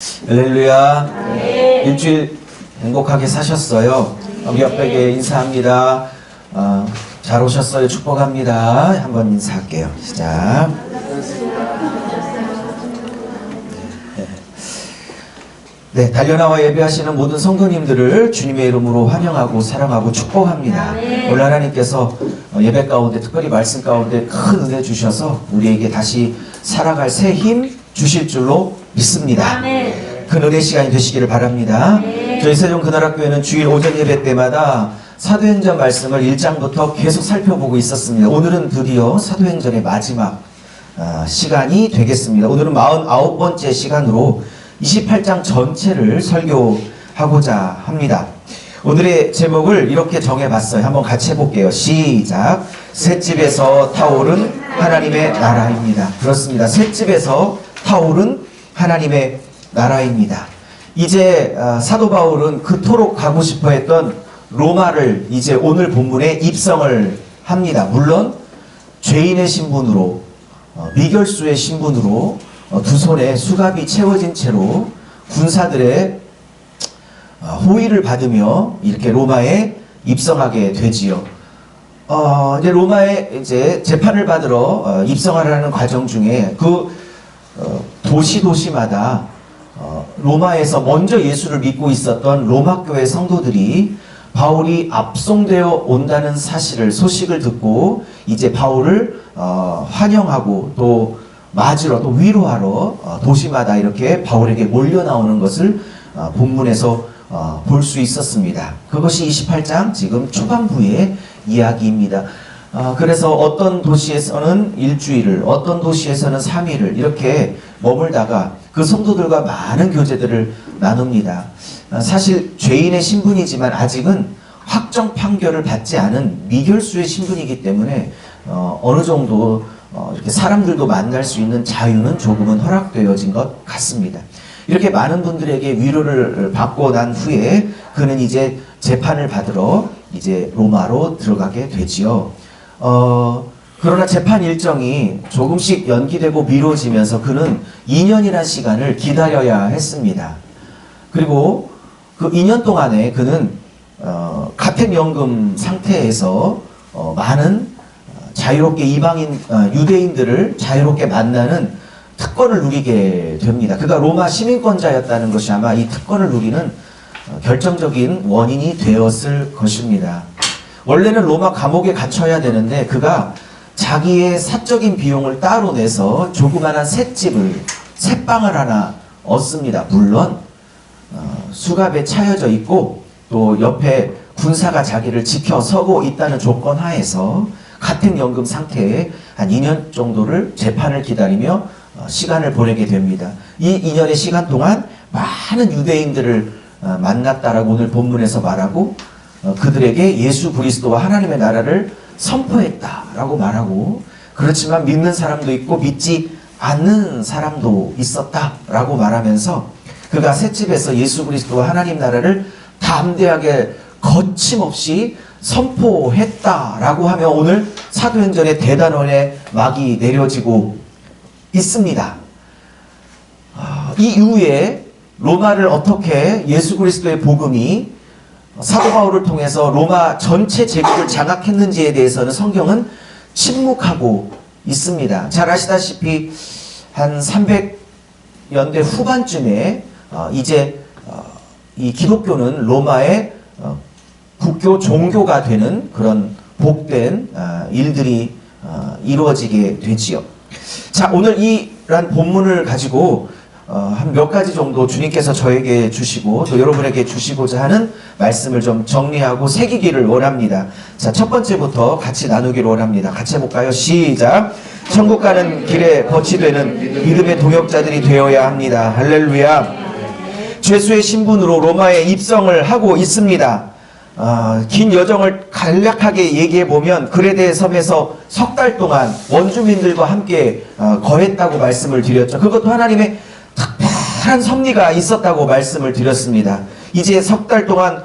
할렐루야. 네. 일주일 행복하게 사셨어요? 우리 옆에게 인사합니다. 잘 오셨어요? 축복합니다. 한번 인사할게요. 시작. 네, 달려나와 예배하시는 모든 성도님들을 주님의 이름으로 환영하고 사랑하고 축복합니다. 오늘 하나님께서 예배 가운데 특별히 말씀 가운데 큰 은혜 주셔서 우리에게 다시 살아갈 새 힘 주실 줄로 믿습니다. 큰 은혜 시간이 되시기를 바랍니다. 저희 세종그날학교에는 주일 오전 예배 때마다 사도행전 말씀을 1장부터 계속 살펴보고 있었습니다. 오늘은 드디어 사도행전의 마지막 시간이 되겠습니다. 오늘은 49번째 시간으로 28장 전체를 설교하고자 합니다. 오늘의 제목을 이렇게 정해봤어요. 한번 같이 해볼게요. 시작. 셋집에서 타오른 하나님의 나라입니다. 그렇습니다. 셋집에서 타오른 하나님의 나라입니다. 이제 사도 바울은 그토록 가고 싶어 했던 로마를 이제 오늘 본문에 입성을 합니다. 물론 죄인의 신분으로 미결수의 신분으로 두 손에 수갑이 채워진 채로 군사들의 호의를 받으며 이렇게 로마에 입성하게 되지요. 이제 로마에 이제 재판을 받으러 입성하라는 과정 중에 그 도시마다 로마에서 먼저 예수를 믿고 있었던 로마 교회 성도들이 바울이 압송되어 온다는 소식을 듣고 이제 바울을 환영하고 또 맞으러 또 위로하러 도시마다 이렇게 바울에게 몰려 나오는 것을 본문에서 볼 수 있었습니다. 그것이 28장 지금 초반부의 이야기입니다. 그래서 어떤 도시에서는 일주일을, 어떤 도시에서는 3일을 이렇게 머물다가 그 성도들과 많은 교제들을 나눕니다. 사실 죄인의 신분이지만 아직은 확정 판결을 받지 않은 미결수의 신분이기 때문에 어느 정도 이렇게 사람들도 만날 수 있는 자유는 조금은 허락되어진 것 같습니다. 이렇게 많은 분들에게 위로를 받고 난 후에 그는 이제 재판을 받으러 이제 로마로 들어가게 되지요. 그러나 재판 일정이 조금씩 연기되고 미뤄지면서 그는 2년이라는 시간을 기다려야 했습니다. 그리고 그 2년 동안에 그는 가택연금 상태에서 많은 자유롭게 이방인 유대인들을 자유롭게 만나는 특권을 누리게 됩니다. 그가 로마 시민권자였다는 것이 아마 이 특권을 누리는 결정적인 원인이 되었을 것입니다. 원래는 로마 감옥에 갇혀야 되는데 그가 자기의 사적인 비용을 따로 내서 조그마한 셋방을 하나 얻습니다. 물론 수갑에 차여져 있고 또 옆에 군사가 자기를 지켜서고 있다는 조건 하에서 가택연금 상태에 한 2년 정도를 재판을 기다리며 시간을 보내게 됩니다. 이 2년의 시간 동안 많은 유대인들을 만났다라고 오늘 본문에서 말하고 그들에게 예수 그리스도와 하나님의 나라를 선포했다라고 말하고, 그렇지만 믿는 사람도 있고 믿지 않는 사람도 있었다라고 말하면서 그가 셋집에서 예수 그리스도와 하나님 나라를 담대하게 거침없이 선포했다라고 하며 오늘 사도행전의 대단원의 막이 내려지고 있습니다. 이 이후에 로마를 어떻게 예수 그리스도의 복음이 사도 바울을 통해서 로마 전체 제국을 장악했는지에 대해서는 성경은 침묵하고 있습니다. 잘 아시다시피 한 300년대 후반쯤에 이제 이 기독교는 로마의 국교 종교가 되는 그런 복된 일들이 이루어지게 되지요. 자, 오늘 이란 본문을 가지고 한 몇 가지 정도 주님께서 저에게 주시고 또 여러분에게 주시고자 하는 말씀을 좀 정리하고 새기기를 원합니다. 자, 첫 번째부터 같이 나누기를 원합니다. 같이 해볼까요? 시작. 천국 가는 길에 거치 되는 믿음의 동역자들이 되어야 합니다. 할렐루야. 죄수의 신분으로 로마에 입성을 하고 있습니다. 긴 여정을 간략하게 얘기해보면 그레데 섬에서 석 달 동안 원주민들과 함께 거했다고 말씀을 드렸죠. 그것도 하나님의 특별한 섭리가 있었다고 말씀을 드렸습니다. 이제 석 달 동안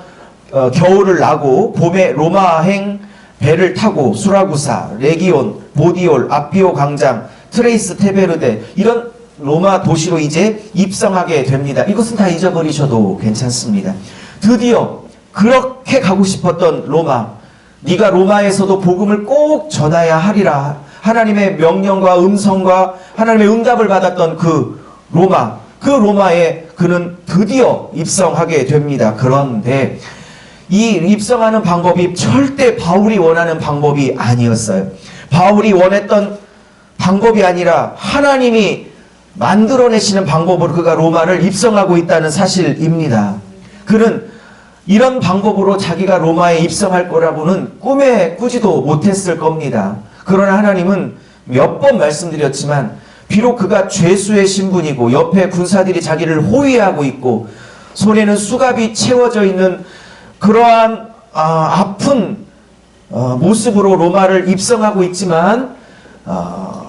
겨울을 나고 봄에 로마행 배를 타고 수라구사, 레기온, 보디올, 아피오 광장, 트레이스 테베르데 이런 로마 도시로 이제 입성하게 됩니다. 이것은 다 잊어버리셔도 괜찮습니다. 드디어 그렇게 가고 싶었던 로마, 네가 로마에서도 복음을 꼭 전해야 하리라, 하나님의 명령과 음성과 하나님의 응답을 받았던 그 로마에 그는 드디어 입성하게 됩니다. 그런데 이 입성하는 방법이 절대 바울이 원하는 방법이 아니었어요. 바울이 원했던 방법이 아니라 하나님이 만들어내시는 방법으로 그가 로마를 입성하고 있다는 사실입니다. 그는 이런 방법으로 자기가 로마에 입성할 거라고는 꿈에 꾸지도 못했을 겁니다. 그러나 하나님은 몇 번 말씀드렸지만 비록 그가 죄수의 신분이고 옆에 군사들이 자기를 호위하고 있고 손에는 수갑이 채워져 있는 그러한 아픈 모습으로 로마를 입성하고 있지만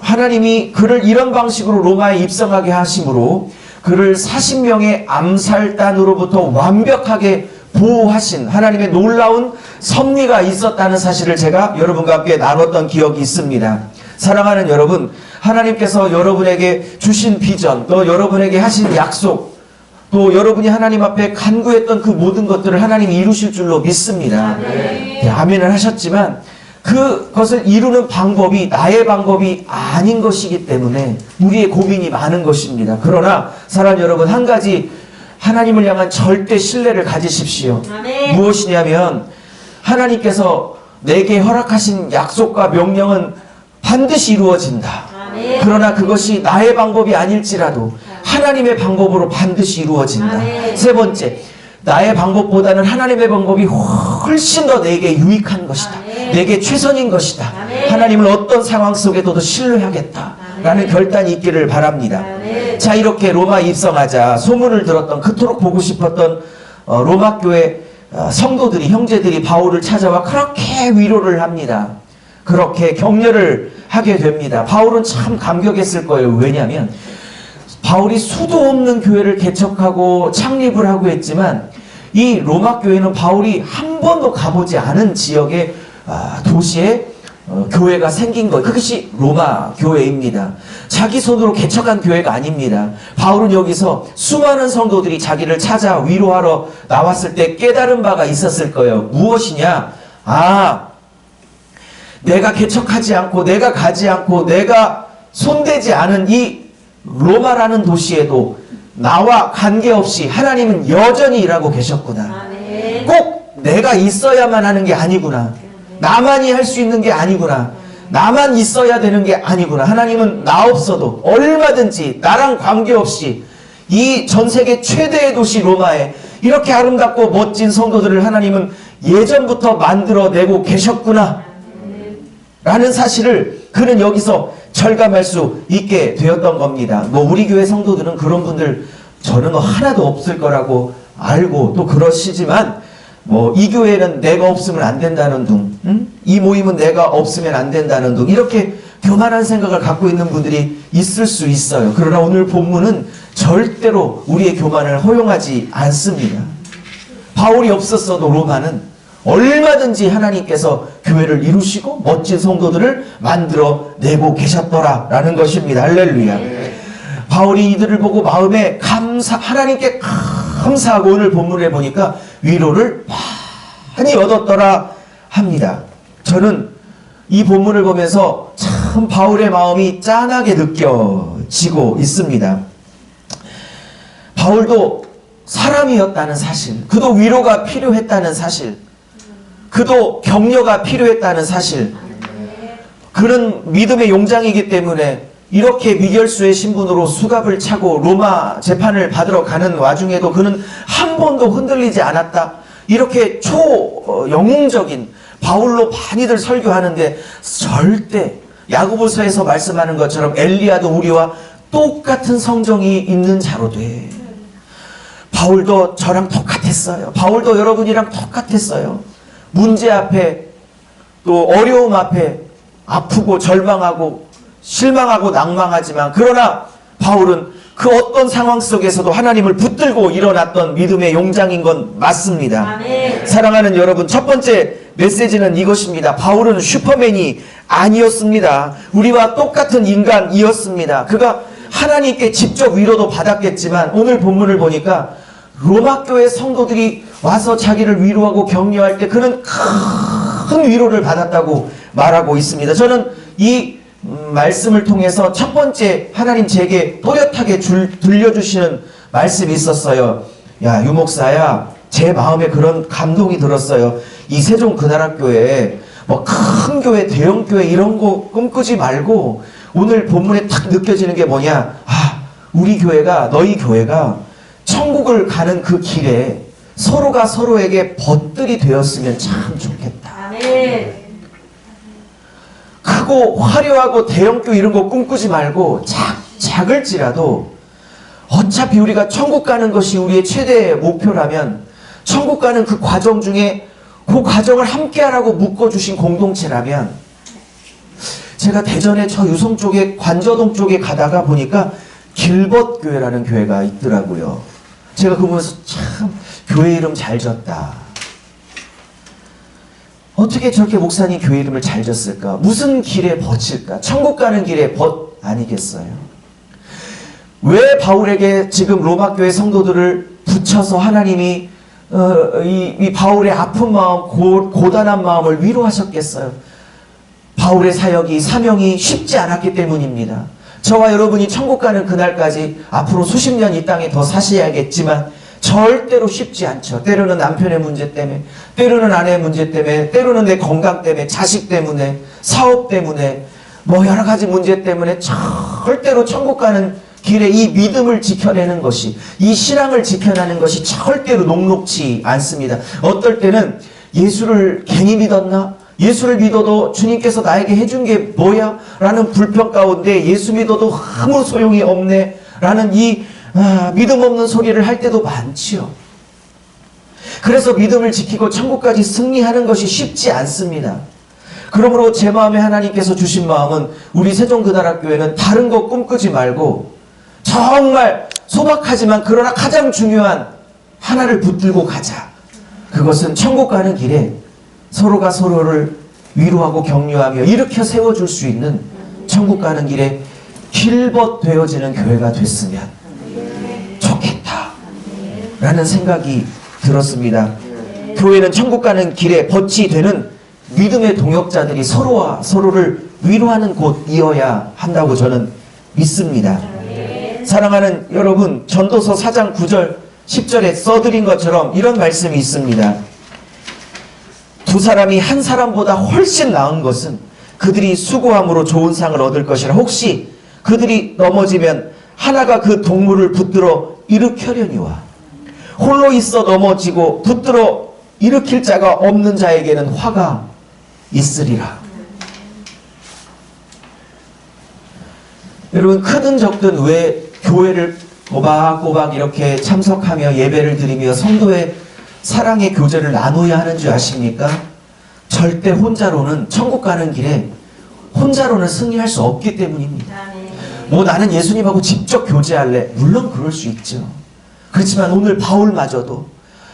하나님이 그를 이런 방식으로 로마에 입성하게 하심으로 그를 40명의 암살단으로부터 완벽하게 보호하신 하나님의 놀라운 섭리가 있었다는 사실을 제가 여러분과 함께 나눴던 기억이 있습니다. 사랑하는 여러분, 하나님께서 여러분에게 주신 비전, 또 여러분에게 하신 약속, 또 여러분이 하나님 앞에 간구했던 그 모든 것들을 하나님이 이루실 줄로 믿습니다. 네, 아멘을 하셨지만 그것을 이루는 방법이 나의 방법이 아닌 것이기 때문에 우리의 고민이 많은 것입니다. 그러나 사랑하는 여러분, 한 가지 하나님을 향한 절대 신뢰를 가지십시오. 아멘. 무엇이냐면 하나님께서 내게 허락하신 약속과 명령은 반드시 이루어진다. 아멘. 그러나 그것이 나의 방법이 아닐지라도 하나님의 방법으로 반드시 이루어진다. 아멘. 세 번째, 나의 방법보다는 하나님의 방법이 훨씬 더 내게 유익한 것이다. 아멘. 내게 최선인 것이다. 아멘. 하나님을 어떤 상황 속에도 신뢰하겠다. 라는 결단이 있기를 바랍니다. 아멘. 자, 이렇게 로마 입성하자 소문을 들었던, 그토록 보고 싶었던 로마 교회 성도들이, 형제들이 바울을 찾아와 그렇게 위로를 합니다. 그렇게 격려를 하게 됩니다. 바울은 참 감격했을 거예요. 왜냐하면 바울이 수도 없는 교회를 개척하고 창립을 하고 했지만 이 로마 교회는 바울이 한 번도 가보지 않은 지역의 도시에 교회가 생긴 것, 그것이 로마 교회입니다. 자기 손으로 개척한 교회가 아닙니다. 바울은 여기서 수많은 성도들이 자기를 찾아 위로하러 나왔을 때 깨달은 바가 있었을 거예요. 무엇이냐? 내가 개척하지 않고 내가 가지 않고 내가 손대지 않은 이 로마라는 도시에도 나와 관계없이 하나님은 여전히 일하고 계셨구나. 꼭 내가 있어야만 하는 게 아니구나. 나만이 할 수 있는 게 아니구나. 나만 있어야 되는 게 아니구나. 하나님은 나 없어도 얼마든지 나랑 관계없이 이 전 세계 최대의 도시 로마에 이렇게 아름답고 멋진 성도들을 하나님은 예전부터 만들어내고 계셨구나 라는 사실을 그는 여기서 절감할 수 있게 되었던 겁니다. 우리 교회 성도들은 그런 분들 저는 하나도 없을 거라고 알고 또 그러시지만 이 교회는 내가 없으면 안 된다는 둥, 이 모임은 내가 없으면 안 된다는 둥, 이렇게 교만한 생각을 갖고 있는 분들이 있을 수 있어요. 그러나 오늘 본문은 절대로 우리의 교만을 허용하지 않습니다. 바울이 없었어도 로마는 얼마든지 하나님께서 교회를 이루시고 멋진 성도들을 만들어내고 계셨더라라는 것입니다. 할렐루야. 바울이 이들을 보고 마음에 하나님께 감사하고 오늘 본문에 보니까 위로를 많이 얻었더라 합니다. 저는 이 본문을 보면서 참 바울의 마음이 짠하게 느껴지고 있습니다. 바울도 사람이었다는 사실, 그도 위로가 필요했다는 사실, 그도 격려가 필요했다는 사실, 그는 믿음의 용장이기 때문에 이렇게 미결수의 신분으로 수갑을 차고 로마 재판을 받으러 가는 와중에도 그는 한 번도 흔들리지 않았다. 이렇게 초영웅적인 바울로 많이들 설교하는데 절대 야고보서에서 말씀하는 것처럼 엘리야도 우리와 똑같은 성정이 있는 자로 돼. 바울도 저랑 똑같았어요. 바울도 여러분이랑 똑같았어요. 문제 앞에 또 어려움 앞에 아프고 절망하고 실망하고 낭망하지만 그러나 바울은 그 어떤 상황 속에서도 하나님을 붙들고 일어났던 믿음의 용장인 건 맞습니다. 아멘. 사랑하는 여러분, 첫 번째 메시지는 이것입니다. 바울은 슈퍼맨이 아니었습니다. 우리와 똑같은 인간이었습니다. 그가 하나님께 직접 위로도 받았겠지만 오늘 본문을 보니까 로마 교회 성도들이 와서 자기를 위로하고 격려할 때 그는 큰 위로를 받았다고 말하고 있습니다. 저는 이 말씀을 통해서 첫 번째 하나님 제게 또렷하게 들려주시는 말씀이 있었어요. 야, 유목사야, 제 마음에 그런 감동이 들었어요. 이 세종 근하락교회 뭐 큰 교회, 대형 교회 이런 거 꿈꾸지 말고 오늘 본문에 딱 느껴지는 게 뭐냐? 아, 우리 교회가, 너희 교회가 천국을 가는 그 길에 서로가 서로에게 벗들이 되었으면 참 좋겠다. 아멘. 크고 화려하고 대형교회 이런 거 꿈꾸지 말고 작을지라도 어차피 우리가 천국 가는 것이 우리의 최대 목표라면 천국 가는 그 과정 중에 그 과정을 함께하라고 묶어주신 공동체라면 제가 대전에 저 유성 쪽에 관저동 쪽에 가다가 보니까 길벗교회라는 교회가 있더라고요. 제가 그거 보면서 참 교회 이름 잘 졌다. 어떻게 저렇게 목사님 교회 이름을 잘 졌을까? 무슨 길에 벗일까? 천국 가는 길에 벗 아니겠어요? 왜 바울에게 지금 로마 교회 성도들을 붙여서 하나님이 이 바울의 아픈 마음, 고단한 마음을 위로하셨겠어요? 바울의 사역이, 사명이 쉽지 않았기 때문입니다. 저와 여러분이 천국 가는 그날까지 앞으로 수십 년 이 땅에 더 사셔야겠지만 절대로 쉽지 않죠. 때로는 남편의 문제 때문에, 때로는 아내의 문제 때문에, 때로는 내 건강 때문에, 자식 때문에, 사업 때문에, 뭐 여러 가지 문제 때문에 절대로 천국 가는 길에 이 믿음을 지켜내는 것이, 이 신앙을 지켜내는 것이 절대로 녹록지 않습니다. 어떨 때는 예수를 괜히 믿었나? 예수를 믿어도 주님께서 나에게 해준 게 뭐야? 라는 불평 가운데 예수 믿어도 아무 소용이 없네? 라는 이 믿음 없는 소리를 할 때도 많지요. 그래서 믿음을 지키고 천국까지 승리하는 것이 쉽지 않습니다. 그러므로 제 마음에 하나님께서 주신 마음은 우리 세종근하락교회는 다른 거 꿈꾸지 말고 정말 소박하지만 그러나 가장 중요한 하나를 붙들고 가자. 그것은 천국 가는 길에 서로가 서로를 위로하고 격려하며 일으켜 세워줄 수 있는 천국 가는 길에 길벗 되어지는 교회가 됐으면 좋겠다 라는 생각이 들었습니다. 교회는 천국 가는 길에 벗이 되는 믿음의 동역자들이 서로와 서로를 위로하는 곳이어야 한다고 저는 믿습니다. 사랑하는 여러분, 전도서 4장 9절 10절에 써드린 것처럼 이런 말씀이 있습니다. 두 사람이 한 사람보다 훨씬 나은 것은 그들이 수고함으로 좋은 상을 얻을 것이라. 혹시 그들이 넘어지면 하나가 그 동물을 붙들어 일으켜려니와 홀로 있어 넘어지고 붙들어 일으킬 자가 없는 자에게는 화가 있으리라. 여러분, 크든 적든 왜 교회를 꼬박꼬박 이렇게 참석하며 예배를 드리며 성도의 사랑의 교제를 나누어야 하는 줄 아십니까? 절대 혼자로는 천국 가는 길에 혼자로는 승리할 수 없기 때문입니다. 뭐 나는 예수님하고 직접 교제할래? 물론 그럴 수 있죠. 그렇지만 오늘 바울마저도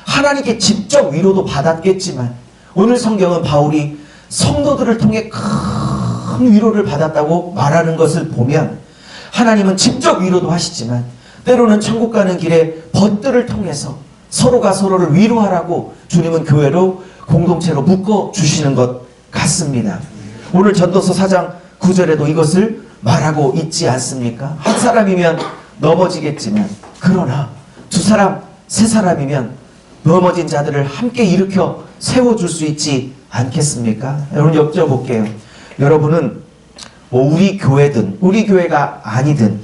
하나님께 직접 위로도 받았겠지만 오늘 성경은 바울이 성도들을 통해 큰 위로를 받았다고 말하는 것을 보면 하나님은 직접 위로도 하시지만 때로는 천국 가는 길에 벗들을 통해서 서로가 서로를 위로하라고 주님은 교회로 공동체로 묶어주시는 것 같습니다. 오늘 전도서 4장 9절에도 이것을 말하고 있지 않습니까? 한 사람이면 넘어지겠지만 그러나 두 사람, 세 사람이면 넘어진 자들을 함께 일으켜 세워줄 수 있지 않겠습니까? 여러분 여쭤볼게요. 여러분은 뭐 우리 교회든 우리 교회가 아니든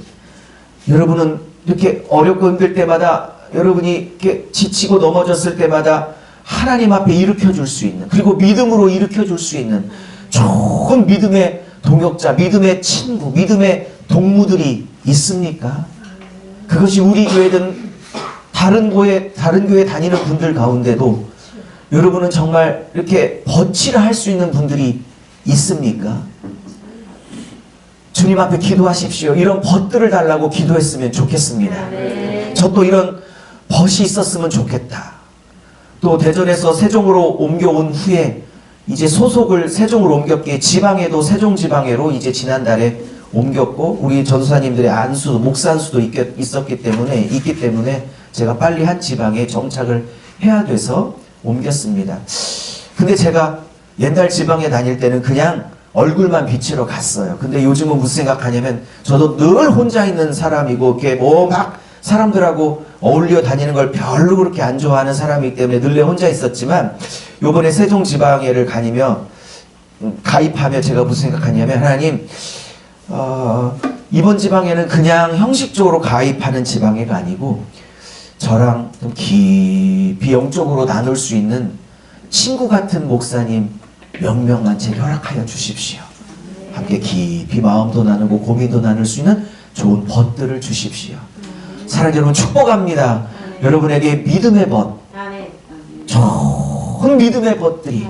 여러분은 이렇게 어렵고 힘들 때마다 여러분이 이렇게 지치고 넘어졌을 때마다 하나님 앞에 일으켜 줄 수 있는, 그리고 믿음으로 일으켜 줄 수 있는 좋은 믿음의 동역자, 믿음의 친구, 믿음의 동무들이 있습니까? 그것이 우리 교회든 다른 교회 다니는 분들 가운데도 여러분은 정말 이렇게 버치라 할 수 있는 분들이 있습니까? 주님 앞에 기도하십시오. 이런 벗들을 달라고 기도했으면 좋겠습니다. 저 또 이런 벗이 있었으면 좋겠다. 또 대전에서 세종으로 옮겨온 후에 이제 소속을 세종으로 옮겼기에 지방에도 세종지방회로 이제 지난달에 옮겼고 우리 전도사님들의 안수, 목산수도 있기 때문에 제가 빨리 한 지방에 정착을 해야 돼서 옮겼습니다. 근데 제가 옛날 지방에 다닐 때는 그냥 얼굴만 비치러 갔어요. 근데 요즘은 무슨 생각하냐면 저도 늘 혼자 있는 사람이고 이렇게 뭐 막 사람들하고 어울려 다니는 걸 별로 그렇게 안 좋아하는 사람이기 때문에 늘 혼자 있었지만 요번에 세종지방회를 가입하며 제가 무슨 생각하냐면 하나님 이번 지방에는 그냥 형식적으로 가입하는 지방회가 아니고 저랑 좀 깊이 영적으로 나눌 수 있는 친구 같은 목사님 몇 명만 제게 허락하여 주십시오. 함께 깊이 마음도 나누고 고민도 나눌 수 있는 좋은 벗들을 주십시오. 사랑하는 여러분 축복합니다. 여러분에게 믿음의 벗, 좋은 믿음의 벗들이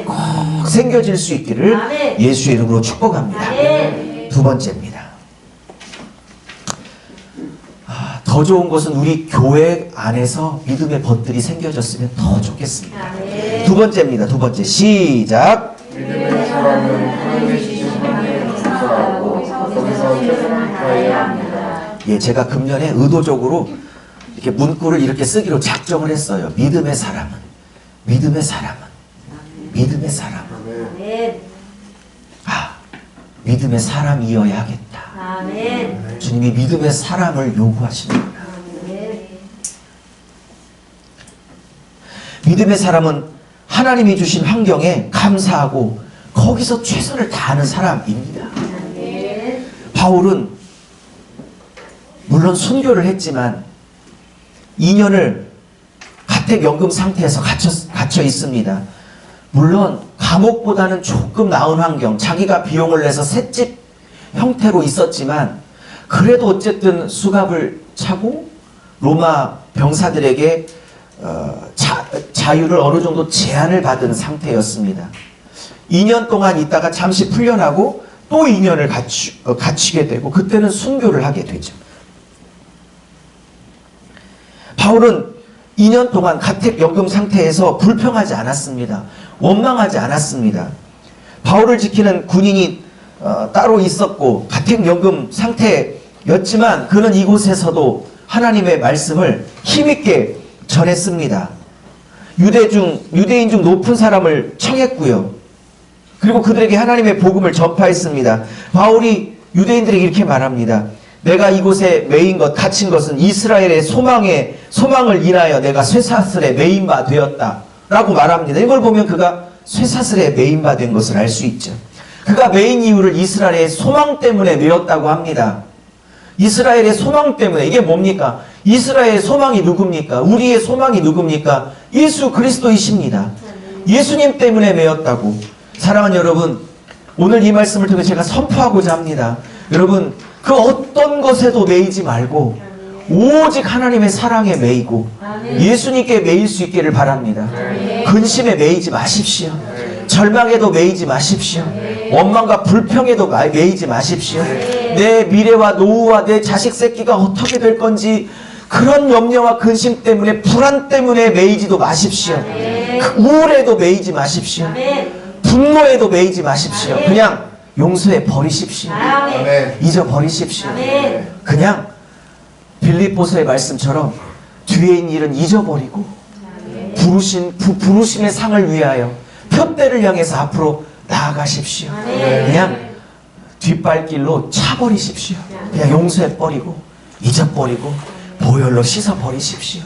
꼭 생겨질 수 있기를 예수의 이름으로 축복합니다. 두 번째입니다. 더 좋은 것은 우리 교회 안에서 믿음의 벗들이 생겨졌으면 더 좋겠습니다. 두 번째입니다. 두 번째 시작. 믿음의 사람은 하나님의 주신 하나님을 감사하고 거기서 최선을 다해야 합니다. 예, 제가 금년에 의도적으로 이렇게 문구를 이렇게 쓰기로 작정을 했어요. 믿음의 사람은 믿음의 사람은 믿음의 사람이어야 하겠다. 주님이 믿음의 사람을 요구하십니다. 믿음의 사람은 하나님이 주신 환경에 감사하고 거기서 최선을 다하는 사람입니다. 바울은 물론 순교를 했지만 2년을 가택연금 상태에서 갇혀 있습니다. 물론 감옥보다는 조금 나은 환경, 자기가 비용을 내서 셋집 형태로 있었지만 그래도 어쨌든 수갑을 차고 로마 병사들에게 자유를 어느 정도 제한을 받은 상태였습니다. 2년 동안 있다가 잠시 풀려나고 또 2년을 갇히게 되고 그때는 순교를 하게 되죠. 바울은 2년 동안 가택연금 상태에서 불평하지 않았습니다. 원망하지 않았습니다. 바울을 지키는 군인이 따로 있었고 가택연금 상태였지만 그는 이곳에서도 하나님의 말씀을 힘있게 전했습니다. 유대인 중 높은 사람을 청했고요. 그리고 그들에게 하나님의 복음을 전파했습니다. 바울이 유대인들에게 이렇게 말합니다. 내가 이곳에 갇힌 것은 이스라엘의 소망을 인하여 내가 쇠사슬에 매인 바 되었다 라고 말합니다. 이걸 보면 그가 쇠사슬에 매인 바 된 것을 알 수 있죠. 그가 매인 이유를 이스라엘의 소망 때문에 매였다고 합니다. 이스라엘의 소망 때문에. 이게 뭡니까? 이스라엘의 소망이 누굽니까? 우리의 소망이 누굽니까? 예수 그리스도이십니다. 예수님 때문에 매였다고. 사랑하는 여러분, 오늘 이 말씀을 통해 제가 선포하고자 합니다. 여러분, 그 어떤 것에도 매이지 말고 오직 하나님의 사랑에 매이고 예수님께 매일 수 있기를 바랍니다. 근심에 매이지 마십시오. 절망에도 매이지 마십시오. 원망과 불평에도 매이지 마십시오. 내 미래와 노후와 내 자식 새끼가 어떻게 될 건지 그런 염려와 근심 때문에 불안 때문에 매이지도 마십시오. 우울에도 매이지 마십시오. 분노에도 매이지 마십시오. 그냥 용서해 버리십시오. 잊어버리십시오. 그냥 빌립보서의 말씀처럼 뒤에 있는 일은 잊어버리고 부르심의 상을 위하여 표대를 향해서 앞으로 나아가십시오. 그냥 뒷발길로 차버리십시오. 그냥 용서해버리고 잊어버리고 보혈로 씻어버리십시오.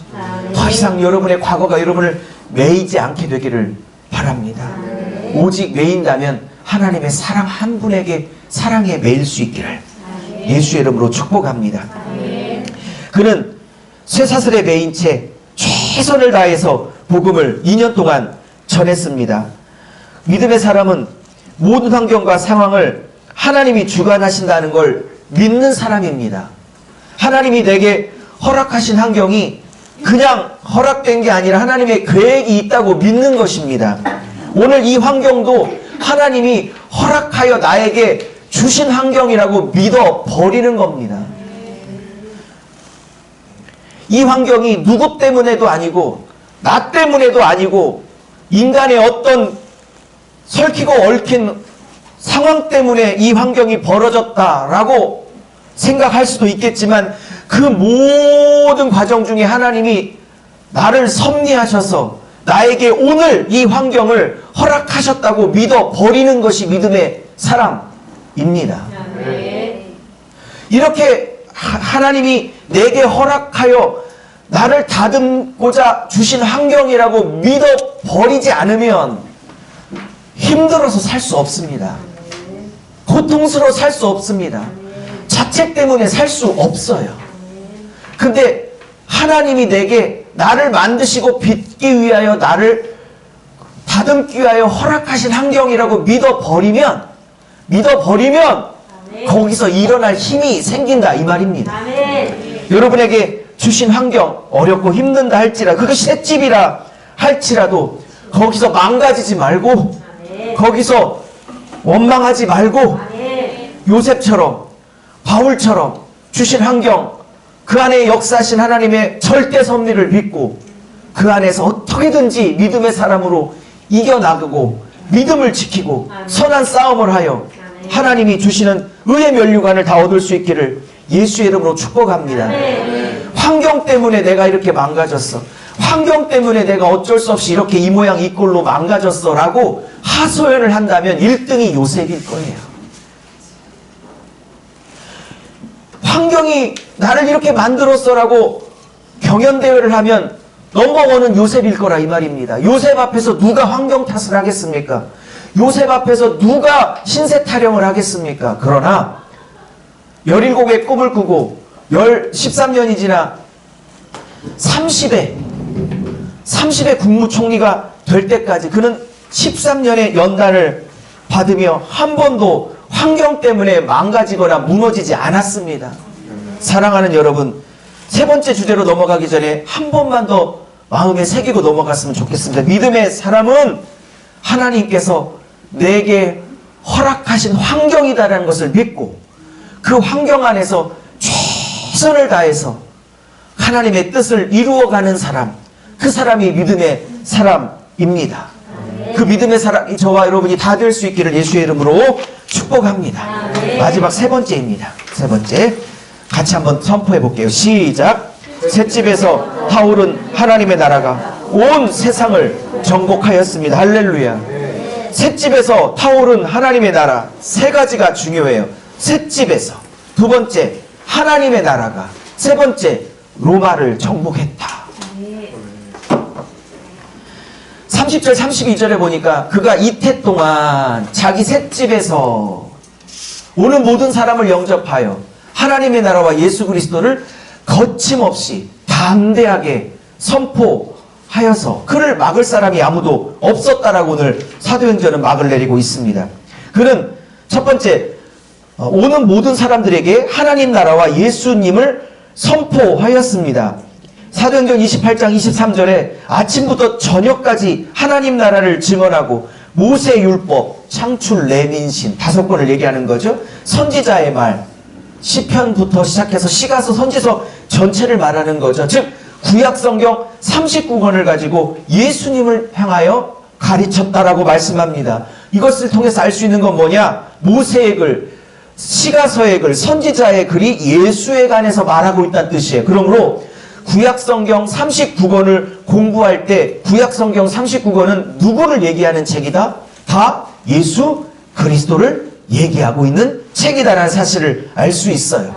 더 이상 여러분의 과거가 여러분을 매이지 않게 되기를 바랍니다. 오직 매인다면 하나님의 사랑 한 분에게 사랑에 매일 수 있기를 예수의 이름으로 축복합니다. 그는 쇠사슬에 매인 채 최선을 다해서 복음을 2년 동안 전했습니다. 믿음의 사람은 모든 환경과 상황을 하나님이 주관하신다는 걸 믿는 사람입니다. 하나님이 내게 허락하신 환경이 그냥 허락된 게 아니라 하나님의 계획이 있다고 믿는 것입니다. 오늘 이 환경도 하나님이 허락하여 나에게 주신 환경이라고 믿어 버리는 겁니다. 이 환경이 누구 때문에도 아니고 나 때문에도 아니고 인간의 어떤 설키고 얽힌 상황 때문에 이 환경이 벌어졌다라고 생각할 수도 있겠지만 그 모든 과정 중에 하나님이 나를 섭리하셔서 나에게 오늘 이 환경을 허락하셨다고 믿어 버리는 것이 믿음의 사람입니다. 이렇게 하나님이 내게 허락하여 나를 다듬고자 주신 환경이라고 믿어 버리지 않으면 힘들어서 살 수 없습니다. 고통스러워 살 수 없습니다. 자책 때문에 살 수 없어요. 근데 하나님이 내게 나를 만드시고 빚기 위하여 나를 다듬기 위하여 허락하신 환경이라고 믿어버리면 거기서 일어날 힘이 생긴다 이 말입니다. 여러분에게 주신 환경 어렵고 힘든다 할지라도 그것이 셋집이라 할지라도 거기서 망가지지 말고 거기서 원망하지 말고 요셉처럼 바울처럼 주신 환경 그 안에 역사하신 하나님의 절대 섭리를 믿고 그 안에서 어떻게든지 믿음의 사람으로 이겨나가고 믿음을 지키고 선한 싸움을 하여 하나님이 주시는 의의 면류관을 다 얻을 수 있기를 예수의 이름으로 축복합니다. 환경 때문에 내가 이렇게 망가졌어. 환경 때문에 내가 어쩔 수 없이 이렇게 이 모양 이 꼴로 망가졌어 라고 하소연을 한다면 1등이 요셉일 거예요. 환경이 나를 이렇게 만들었어라고 경연대회를 하면 넘버원은 요셉일 거라 이 말입니다. 요셉 앞에서 누가 환경 탓을 하겠습니까? 요셉 앞에서 누가 신세 타령을 하겠습니까? 그러나 17의 꿈을 꾸고 13년이 지나 30의 국무총리가 될 때까지 그는 13년의 연단을 받으며 한 번도 환경 때문에 망가지거나 무너지지 않았습니다. 사랑하는 여러분, 세 번째 주제로 넘어가기 전에 한 번만 더 마음에 새기고 넘어갔으면 좋겠습니다. 믿음의 사람은 하나님께서 내게 허락하신 환경이다라는 것을 믿고 그 환경 안에서 최선을 다해서 하나님의 뜻을 이루어가는 사람, 그 사람이 믿음의 사람입니다. 그 믿음의 사람이 저와 여러분이 다 될 수 있기를 예수의 이름으로 축복합니다. 마지막 세 번째입니다. 세 번째 같이 한번 선포해 볼게요. 시작. 셋집에서 바울은 하나님의 나라가 온 세상을 정복하였습니다. 할렐루야. 셋집에서 바울은 하나님의 나라 세 가지가 중요해요. 셋집에서 두 번째 하나님의 나라가 세 번째 로마를 정복했다. 30절 32절에 보니까 그가 이태 동안 자기 셋집에서 오는 모든 사람을 영접하여 하나님의 나라와 예수 그리스도를 거침없이 담대하게 선포하여서 그를 막을 사람이 아무도 없었다라고 오늘 사도행전은 막을 내리고 있습니다. 그는 첫 번째 오는 모든 사람들에게 하나님 나라와 예수님을 선포하였습니다. 사도행전 28장 23절에 아침부터 저녁까지 하나님 나라를 증언하고 모세율법, 창출, 레민신 5권을 얘기하는 거죠. 선지자의 말, 시편부터 시작해서 시가서, 선지서 전체를 말하는 거죠. 즉 구약성경 39권을 가지고 예수님을 향하여 가르쳤다라고 말씀합니다. 이것을 통해서 알 수 있는 건 뭐냐? 모세의 글, 시가서의 글, 선지자의 글이 예수에 관해서 말하고 있다는 뜻이에요. 그러므로 구약성경 39권을 공부할 때 구약성경 39권은 누구를 얘기하는 책이다? 다 예수 그리스도를 얘기하고 있는 책이다라는 사실을 알 수 있어요.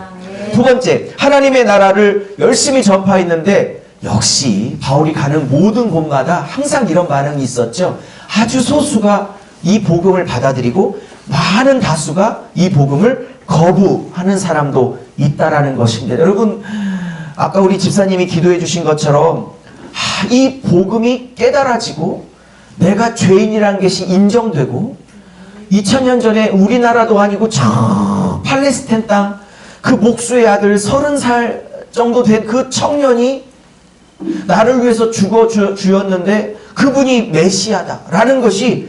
두 번째, 하나님의 나라를 열심히 전파했는데 역시 바울이 가는 모든 곳마다 항상 이런 반응이 있었죠. 아주 소수가 이 복음을 받아들이고 많은 다수가 이 복음을 거부하는 사람도 있다라는 것입니다. 여러분, 아까 우리 집사님이 기도해 주신 것처럼 이 복음이 깨달아지고 내가 죄인이라는 것이 인정되고 2000년 전에 우리나라도 아니고 저 팔레스타인 땅 그 목수의 아들 30살 정도 된 그 청년이 나를 위해서 죽어 주었는데 그분이 메시아다라는 것이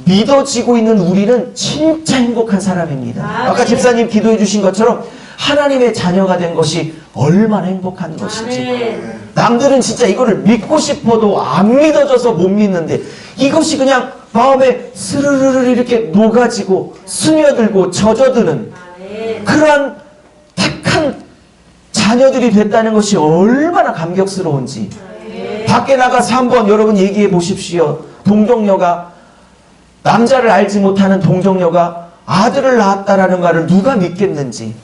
믿어지고 있는 우리는 진짜 행복한 사람입니다. 아까 집사님 기도해 주신 것처럼 하나님의 자녀가 된 것이 얼마나 행복한 것인지. 남들은 진짜 이거를 믿고 싶어도 안 믿어져서 못 믿는데 이것이 그냥 마음에 스르르르 이렇게 녹아지고 스며들고 젖어드는 그러한 택한 자녀들이 됐다는 것이 얼마나 감격스러운지. 밖에 나가서 한번 여러분 얘기해 보십시오. 동정녀가, 남자를 알지 못하는 동정녀가 아들을 낳았다라는 말을 누가 믿겠는지.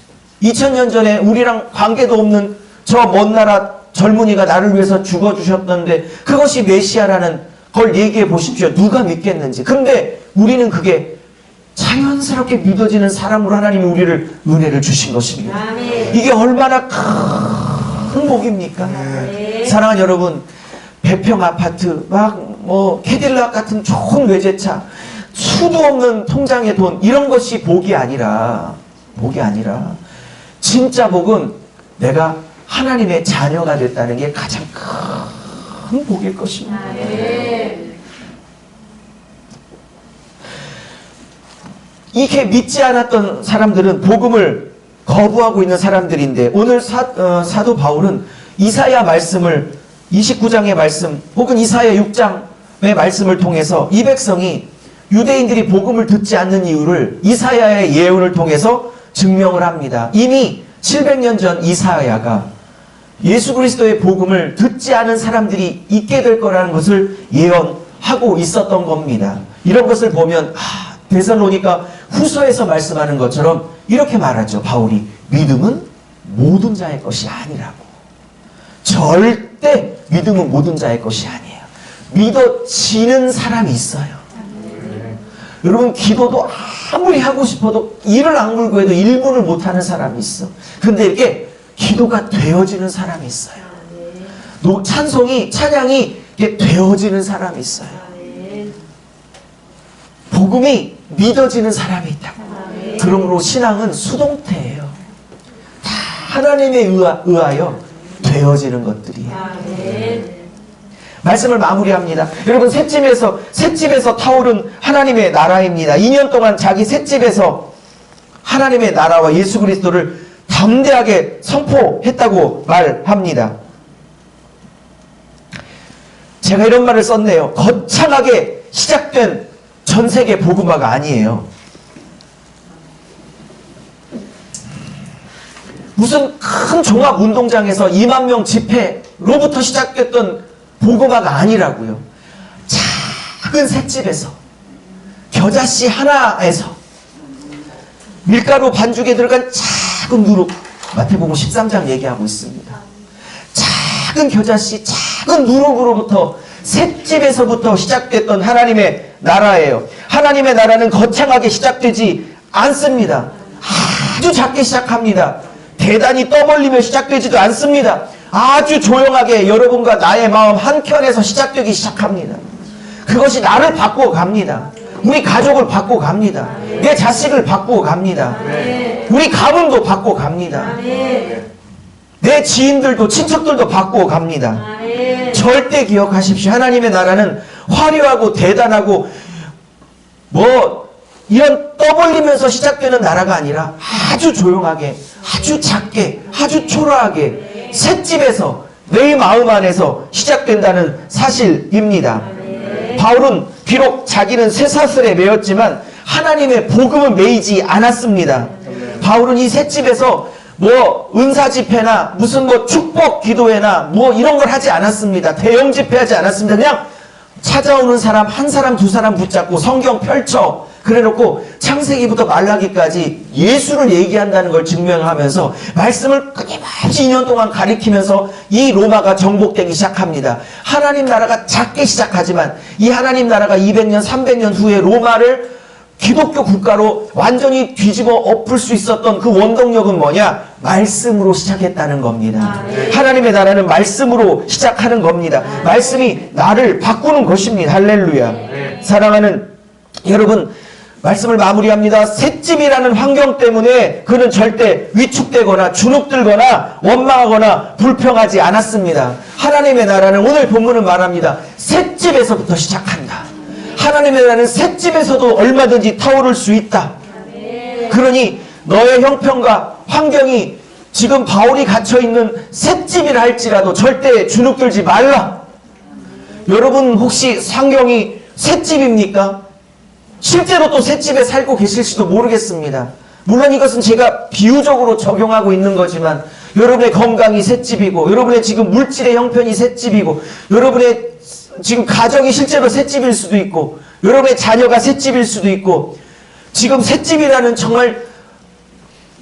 2000년 전에 우리랑 관계도 없는 저 먼 나라 젊은이가 나를 위해서 죽어주셨던데 그것이 메시아라는 걸 얘기해 보십시오. 누가 믿겠는지. 근데 우리는 그게 자연스럽게 믿어지는 사람으로 하나님이 우리를 은혜를 주신 것입니다. 이게 얼마나 큰 복입니까? 사랑하는 여러분, 100평 아파트, 캐딜락 같은 좋은 외제차, 수도 없는 통장에 돈, 이런 것이 복이 아니라 진짜 복은 내가 하나님의 자녀가 됐다는 게 가장 큰 복일 것입니다. 이렇게 믿지 않았던 사람들은 복음을 거부하고 있는 사람들인데, 오늘 사도 바울은 이사야 말씀을, 29장의 말씀 혹은 이사야 6장의 말씀을 통해서 이 백성이 유대인들이 복음을 듣지 않는 이유를 이사야의 예언을 통해서 증명을 합니다. 이미 700년 전 이사야가 예수 그리스도의 복음을 듣지 않은 사람들이 있게 될 거라는 것을 예언하고 있었던 겁니다. 이런 것을 보면 데살로니가 후서에서 말씀하는 것처럼 이렇게 말하죠. 바울이 믿음은 모든 자의 것이 아니라고. 절대 믿음은 모든 자의 것이 아니에요. 믿어지는 사람이 있어요. 여러분, 기도도 아무리 하고 싶어도 이를 악물고 해도 1분을 못하는 사람이 있어. 근데 이렇게 기도가 되어지는 사람이 있어요. 찬양이 이렇게 되어지는 사람이 있어요. 복음이 믿어지는 사람이 있다고. 그러므로 신앙은 수동태예요. 다 하나님에 의하여 되어지는 것들이에요. 말씀을 마무리합니다. 여러분, 셋집에서 타오른 하나님의 나라입니다. 2년 동안 자기 셋집에서 하나님의 나라와 예수 그리스도를 담대하게 선포했다고 말합니다. 제가 이런 말을 썼네요. 거창하게 시작된 전 세계 복음화가 아니에요. 무슨 큰 종합운동장에서 2만 명 집회로부터 시작됐던 복음화가 아니라고요. 작은 셋집에서, 겨자씨 하나에서, 밀가루 반죽에 들어간 작은 누룩, 마태복음 13장 얘기하고 있습니다. 작은 겨자씨, 작은 누룩으로부터, 셋집에서부터 시작됐던 하나님의 나라예요. 하나님의 나라는 거창하게 시작되지 않습니다. 아주 작게 시작합니다. 대단히 떠벌리며 시작되지도 않습니다. 아주 조용하게 여러분과 나의 마음 한켠에서 시작되기 시작합니다. 그것이 나를 바꾸어 갑니다. 우리 가족을 바꾸어 갑니다. 내 자식을 바꾸어 갑니다. 우리 가문도 바꾸어 갑니다. 내 지인들도 친척들도 바꾸어 갑니다. 절대 기억하십시오. 하나님의 나라는 화려하고 대단하고 이런 떠벌리면서 시작되는 나라가 아니라 아주 조용하게, 아주 작게, 아주 초라하게 셋집에서 내 마음 안에서 시작된다는 사실입니다. 바울은 비록 자기는 쇠사슬에 매였지만 하나님의 복음은 매이지 않았습니다. 바울은 이 셋집에서 은사 집회나 무슨 축복 기도회나 이런 걸 하지 않았습니다. 대형 집회하지 않았습니다. 그냥 찾아오는 사람 한 사람 두 사람 붙잡고 성경 펼쳐 그래놓고 창세기부터 말라기까지 예수를 얘기한다는 걸 증명하면서 말씀을 끊임없이 2년 동안 가리키면서 이 로마가 정복되기 시작합니다. 하나님 나라가 작게 시작하지만 이 하나님 나라가 200년 300년 후에 로마를 기독교 국가로 완전히 뒤집어 엎을 수 있었던 그 원동력은 뭐냐? 말씀으로 시작했다는 겁니다. 하나님의 나라는 말씀으로 시작하는 겁니다. 말씀이 나를 바꾸는 것입니다. 할렐루야. 사랑하는 여러분, 말씀을 마무리합니다. 셋집이라는 환경 때문에 그는 절대 위축되거나 주눅들거나 원망하거나 불평하지 않았습니다. 하나님의 나라는 오늘 본문은 말합니다. 셋집에서부터 시작한다. 하나님의 나라는 셋집에서도 얼마든지 타오를 수 있다. 그러니 너의 형편과 환경이 지금 바울이 갇혀있는 셋집이라 할지라도 절대 주눅들지 말라. 여러분 혹시 환경이 셋집입니까? 실제로 또 셋집에 살고 계실지도 모르겠습니다. 물론 이것은 제가 비유적으로 적용하고 있는 거지만 여러분의 건강이 셋집이고 여러분의 지금 물질의 형편이 셋집이고 여러분의 지금 가정이 실제로 셋집일 수도 있고 여러분의 자녀가 셋집일 수도 있고 지금 셋집이라는 정말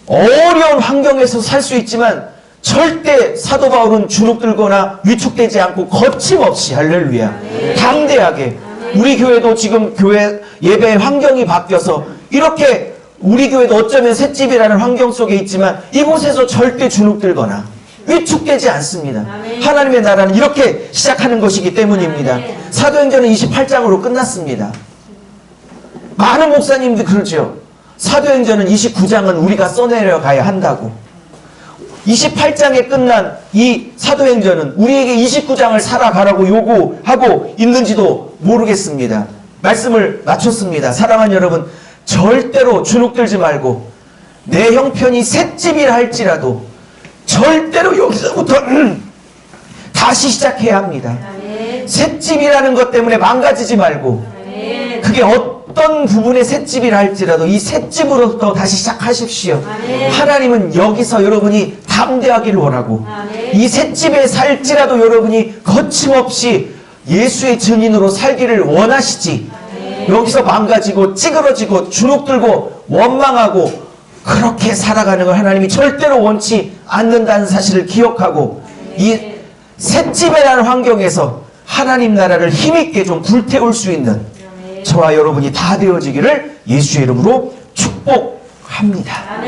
어려운 환경에서 살 수 있지만 절대 사도 바울은 주눅들거나 위축되지 않고 거침없이 할렐루야 당대하게 우리 교회도 지금 교회 예배 환경이 바뀌어서 이렇게 우리 교회도 어쩌면 셋집이라는 환경 속에 있지만 이곳에서 절대 주눅들거나 위축되지 않습니다. 하나님의 나라는 이렇게 시작하는 것이기 때문입니다. 사도행전은 28장으로 끝났습니다. 많은 목사님들 그러죠. 사도행전은 29장은 우리가 써내려가야 한다고. 28장에 끝난 이 사도행전은 우리에게 29장을 살아가라고 요구하고 있는지도 모르겠습니다. 말씀을 마쳤습니다. 사랑하는 여러분, 절대로 주눅들지 말고 내 형편이 셋집이라 할지라도 절대로 여기서부터 다시 시작해야 합니다. 셋집이라는 것 때문에 망가지지 말고 그게 어떤 부분의 셋집이라 할지라도 이 셋집으로부터 다시 시작하십시오. 하나님은 여기서 여러분이 담대하기를 원하고 이 셋집에 살지라도 여러분이 거침없이 예수의 증인으로 살기를 원하시지 여기서 망가지고 찌그러지고 주눅들고 원망하고 그렇게 살아가는 걸 하나님이 절대로 원치 않는다는 사실을 기억하고 이 셋집이라는 환경에서 하나님 나라를 힘있게 좀 불태울 수 있는 저와 여러분이 다 되어지기를 예수의 이름으로 축복합니다.